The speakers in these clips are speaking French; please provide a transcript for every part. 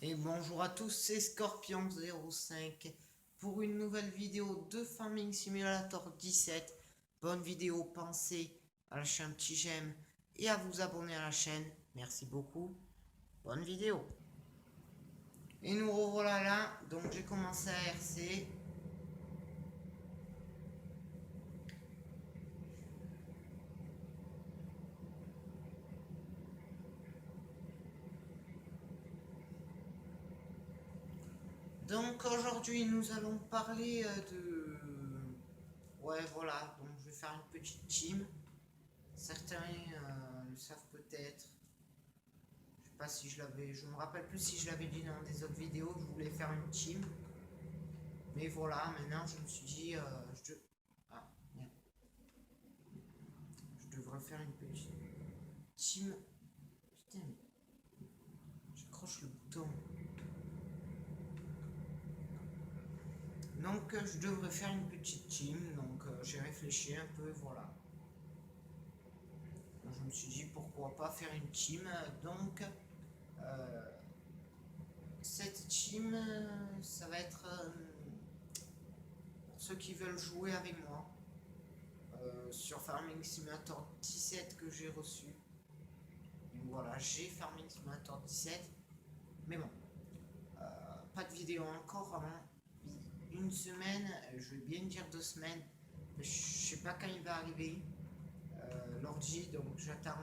Et bonjour à tous, c'est Scorpion05 pour une nouvelle vidéo de Farming Simulator 17. Bonne vidéo, pensez à lâcher un petit j'aime et à vous abonner à la chaîne. Merci beaucoup. Bonne vidéo. Et nous revoilà là, donc j'ai commencé à RC. Donc aujourd'hui nous allons parler de... Ouais voilà, donc je vais faire une petite team. Certains le savent peut-être. Je sais pas si je l'avais... Je me rappelle plus si je l'avais dit dans des autres vidéos que je voulais faire une team. Mais voilà, maintenant je me suis dit... Ah, merde. Je devrais faire une petite team. Putain, j'accroche le bouton. Donc je devrais faire une petite team. Donc j'ai réfléchi un peu, voilà. Donc, je me suis dit pourquoi pas faire une team. Donc euh, cette team, ça va être pour ceux qui veulent jouer avec moi sur Farming Simulator 17 que j'ai reçu. Donc voilà, j'ai Farming Simulator 17. Mais bon, pas de vidéo encore avant une semaine, je vais bien dire 2 semaines. Je sais pas quand il va arriver. L'ordi, donc j'attends.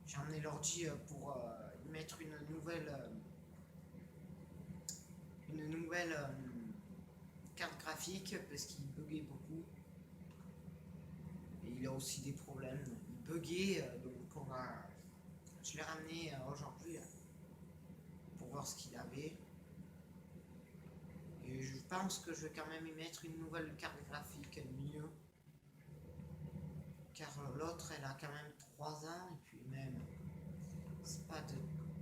J'ai emmené l'ordi pour y mettre une nouvelle carte graphique parce qu'il buguait beaucoup. Et il a aussi des problèmes. Il buguait, donc je l'ai ramené aujourd'hui pour voir ce qu'il avait. Et je pense que je vais quand même y mettre une nouvelle carte graphique mieux. Car l'autre, elle a quand même 3 ans. Et puis même, c'est pas de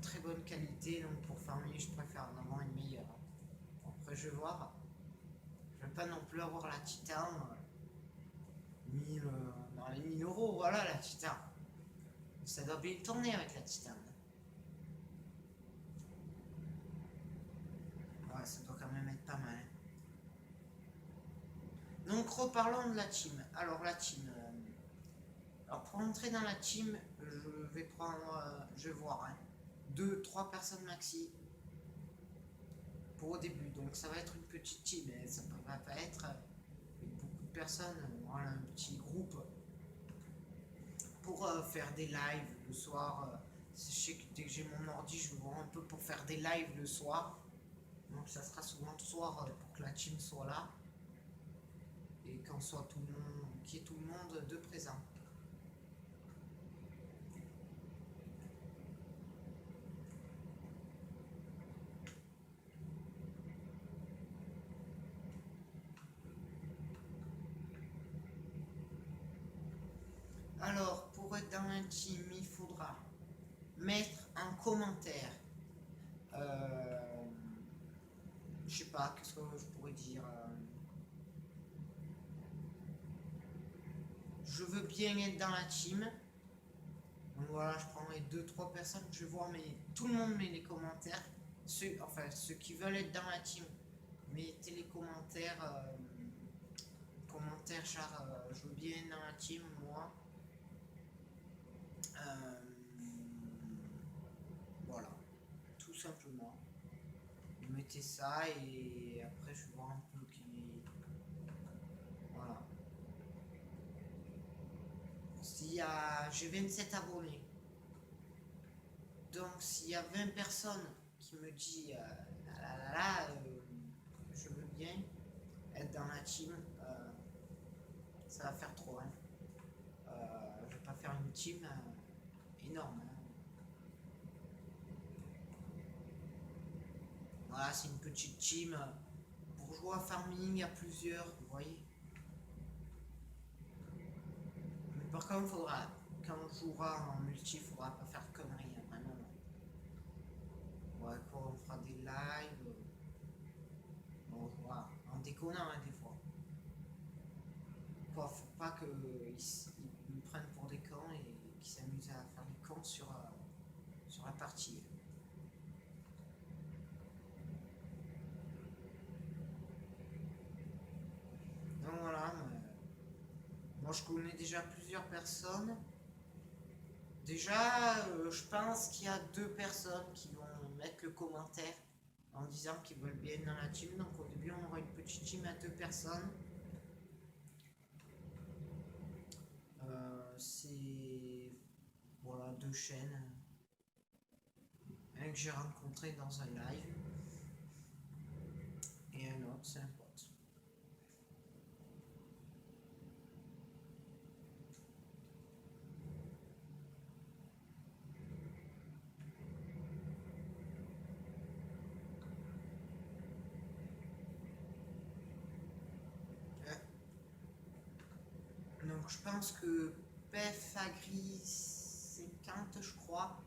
très bonne qualité. Donc pour farmer, je préfère en avoir une meilleure. Après, je vais voir. Je vais pas non plus avoir la Titan. 1000, dans les 1000 euros, voilà la Titan. Ça doit bien tourner avec la Titan. Ouais, ça doit quand même être pas mal. Donc reparlons de la team. Alors la team. Alors pour entrer dans la team, je vais voir, hein, 2-3 personnes maxi pour au début. Donc ça va être une petite team, et ça ne va pas être avec beaucoup de personnes. Voilà, un petit groupe pour faire des lives le soir. Je sais que dès que j'ai mon ordi, je vais voir un peu pour faire des lives le soir. Donc ça sera souvent le soir pour que la team soit là et qu'on soit tout le monde, qu'il y ait tout le monde de présent. Alors, pour être dans un team, il faudra mettre un commentaire. Euh, je sais pas, qu'est-ce que je pourrais dire. Je veux bien être dans la team. Donc voilà, je prends les 2-3 personnes que je vois, mais tout le monde met les commentaires. Ceux qui veulent être dans la team, mettez les commentaires. Commentaires genre, je veux bien être dans la team, moi. Euh, voilà, tout simplement. Vous mettez ça et après je vois un peu qui. Voilà. J'ai 27 abonnés. Donc s'il y a 20 personnes qui me disent je veux bien être dans la team, ça va faire trop. Hein. Je vais pas faire une team énorme. Hein. Voilà, c'est une petite team pour jouer à farming à plusieurs, vous voyez. Mais par contre, quand on jouera en multi, il faudra pas faire de conneries, hein, vraiment. Ouais, quoi, on fera des lives. Bon, voilà, en déconnant, hein, des fois. Quoi, faut pas qu'ils nous prennent pour des cons et qu'ils s'amusent à faire des cons sur la partie. Moi, je connais déjà plusieurs personnes. Déjà, je pense qu'il y a 2 personnes qui vont mettre le commentaire en disant qu'ils veulent bien être dans la team. Donc, au début, on aura une petite team à 2 personnes. C'est voilà 2 chaînes. Un que j'ai rencontré dans un live et un autre, c'est un pote. Donc je pense que Pef Agri 50, je crois.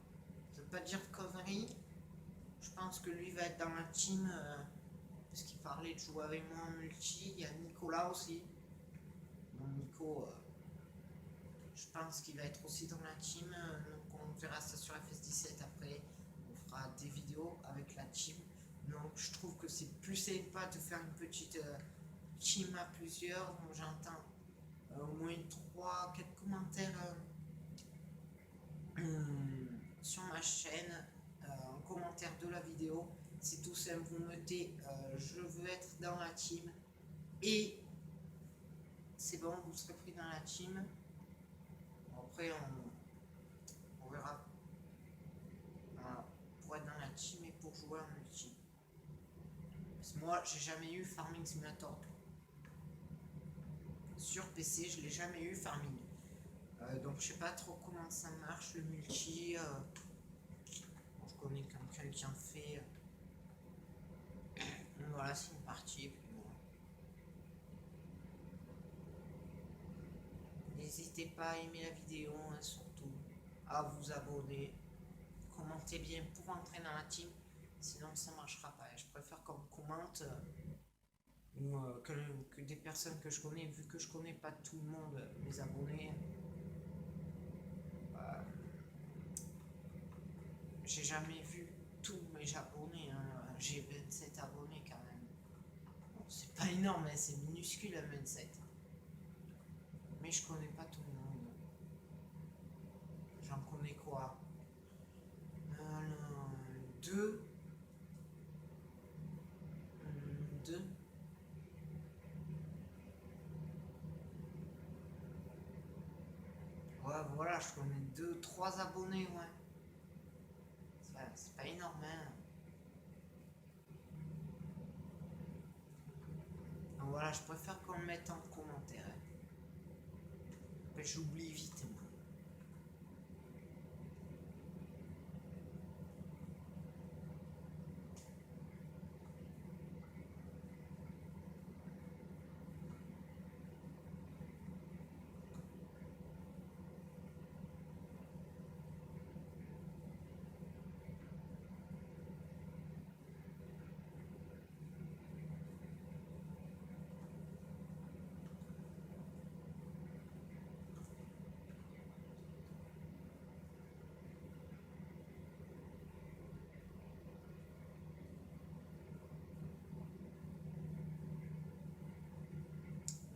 Je veux pas dire de conneries. Je pense que lui va être dans la team parce qu'il parlait de jouer avec moi en multi. Il y a Nicolas aussi. Bon, Nico, je pense qu'il va être aussi dans la team. Donc on verra ça sur FS17 après. On fera des vidéos avec la team. Donc je trouve que c'est plus sympa de faire une petite team à plusieurs. Donc j'entends au moins 3-4 commentaires sur ma chaîne en commentaire de la vidéo. C'est tout simple, vous notez je veux être dans la team et c'est bon, vous serez pris dans la team. Après on verra pour être dans la team et pour jouer en multi. Parce que moi j'ai jamais eu Farming Simulator sur PC, je l'ai jamais eu Farming. Donc je sais pas trop comment ça marche le multi. Bon, je connais quelqu'un qui en fait. Voilà, c'est une partie. Puis bon. N'hésitez pas à aimer la vidéo, hein, surtout à vous abonner. Commentez bien pour entrer dans la team, sinon ça marchera pas. Je préfère qu'on commente ou que des personnes que je connais, vu que je connais pas tout le monde, mes abonnés. J'ai jamais vu tous mes abonnés, hein. J'ai 27 abonnés quand même. Bon, c'est pas énorme, hein, c'est minuscule à 27. Mais je connais pas tout le monde. J'en connais quoi? 2. 2. Ouais, voilà, je connais 2-3 abonnés, ouais. C'est pas énorme, hein. Donc voilà, je préfère qu'on le mette en commentaire. J'oublie vite, moi.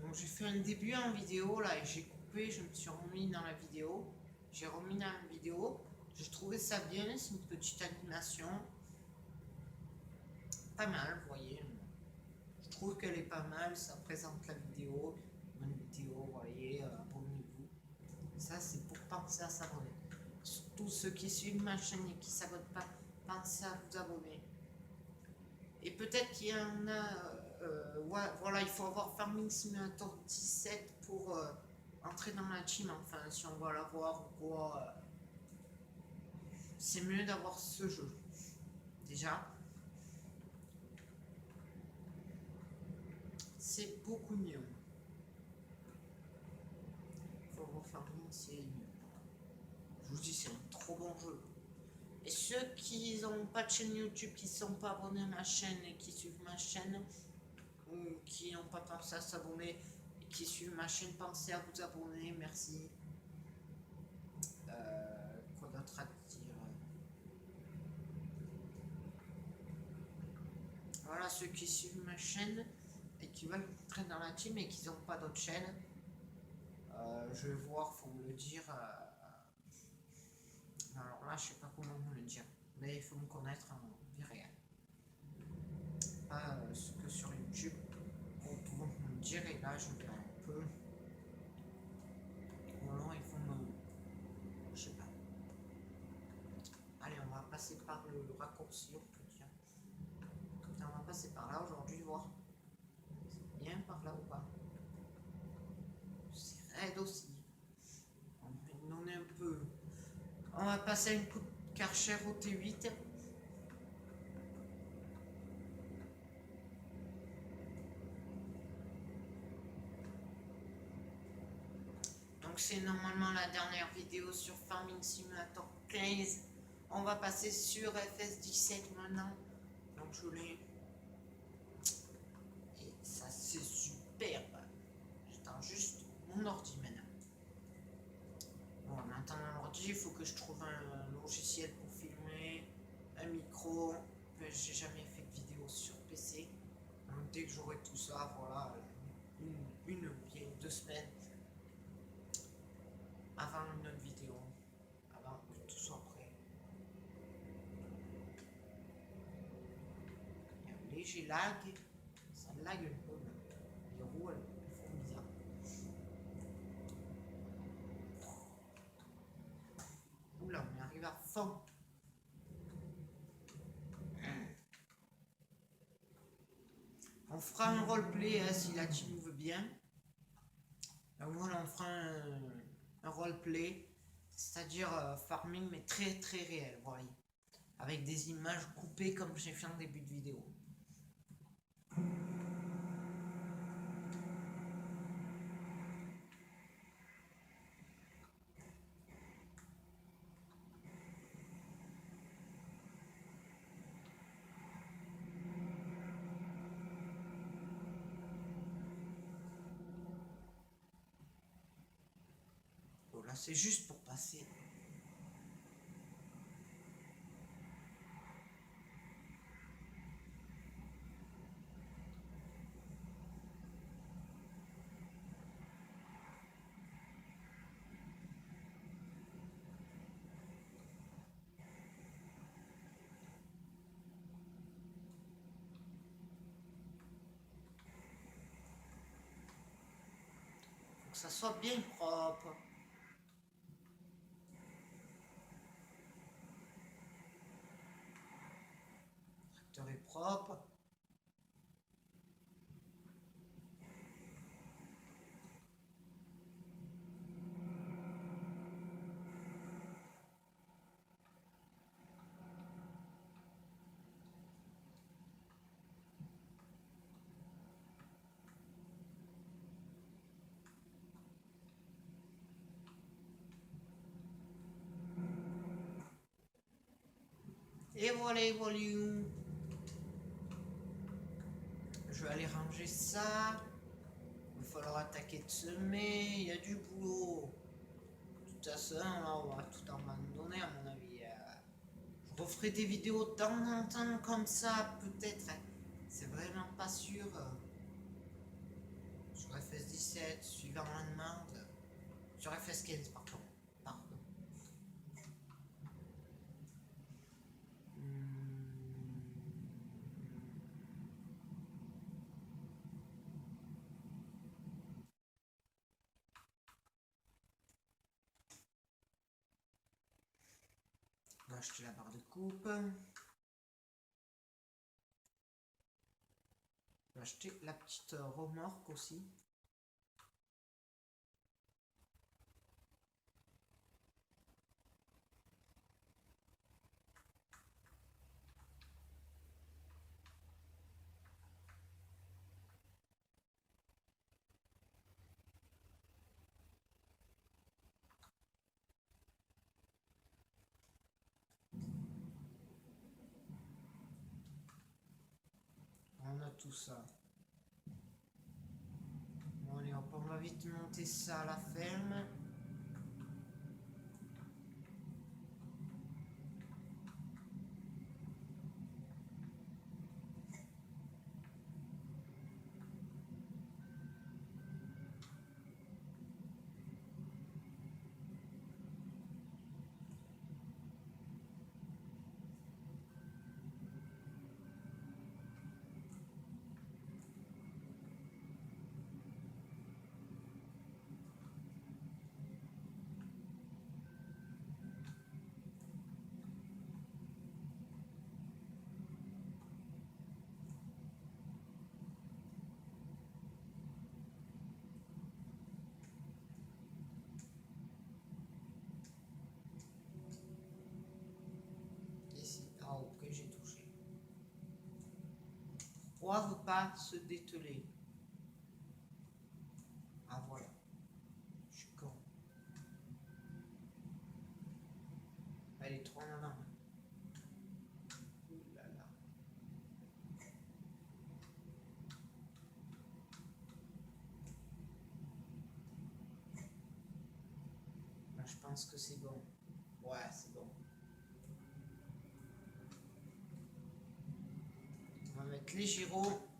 Donc j'ai fait un début en vidéo là et j'ai coupé, je me suis remis dans la vidéo. J'ai remis dans la vidéo. Je trouvais ça bien, c'est une petite animation. Pas mal, vous voyez. Je trouve qu'elle est pas mal, ça présente la vidéo. Bonne vidéo, vous voyez, abonnez-vous. Ça c'est pour penser à s'abonner. Tous ceux qui suivent ma chaîne et qui ne s'abonnent pas, pensez à vous abonner. Et peut-être qu'il y en a. Ouais, voilà, il faut avoir Farming Simulator 17 pour entrer dans la team. Enfin, si on va l'avoir ou quoi, c'est mieux d'avoir ce jeu. Déjà, c'est beaucoup mieux. Il faut avoir Farming, c'est mieux. Je vous dis, c'est un trop bon jeu. Et ceux qui n'ont pas de chaîne YouTube, qui ne sont pas abonnés à ma chaîne et qui suivent ma chaîne, ou qui n'ont pas pensé à s'abonner et qui suivent ma chaîne, pensez à vous abonner, merci. Quoi d'autre à dire? Voilà, ceux qui suivent ma chaîne et qui veulent entrer dans la team et qui n'ont pas d'autre chaîne, Je vais voir, faut me le dire. Alors là, je sais pas comment me le dire. Mais il faut me connaître en vie réelle. Pas ce que sur YouTube, on peut me dire, et là, je verrai un peu. Ou alors, il faut me... Je sais pas. Allez, on va passer par le raccourci, on peut dire. On va passer par là aujourd'hui, voir. C'est bien par là ou pas. C'est raide aussi. On va donner un peu. On va passer un coup de Karcher au T8. Donc c'est normalement la dernière vidéo sur Farming Simulator 15. On va passer sur FS17 maintenant. Donc je l'ai. Et ça c'est superbe. J'attends juste mon ordi maintenant. Bon, en attendant l'ordi, il faut que je trouve un logiciel pour filmer, un micro. J'ai jamais fait de vidéo sur PC. Donc dès que j'aurai tout ça, voilà, une bien 2 semaines avant une autre vidéo, avant que tout soit prêt. Il y a un léger lag, ça lag un peu, les roues elles font bizarre. Oula, on arrive à fond. On fera un roleplay hein, si la team veut bien. Donc voilà, on fera un roleplay, c'est-à-dire farming mais très très réel, voyez. Avec des images coupées comme j'ai fait en début de vidéo. Bon, là c'est juste pour passer. Faut que ça soit bien propre. Le tracteur est propre. Et voilà, voilà. Je vais aller ranger ça. Il va falloir attaquer de semer. Il y a du boulot. De toute façon, là, on va tout abandonner à mon avis. Je referai des vidéos de temps en temps comme ça, peut-être. C'est vraiment pas sûr. Sur FS17, suivant la demande. Sur FS15, pardon. On va acheter la barre de coupe. On va acheter la petite remorque aussi. On a tout ça. Bon allez hop, on va vite monter ça à la ferme. proie veut pas se dételer. Ah voilà. Je suis con. Elle est trop en avant. Ouh là là. Là, je pense que c'est bon. Ouais, c'est bon. On va mettre les gyros.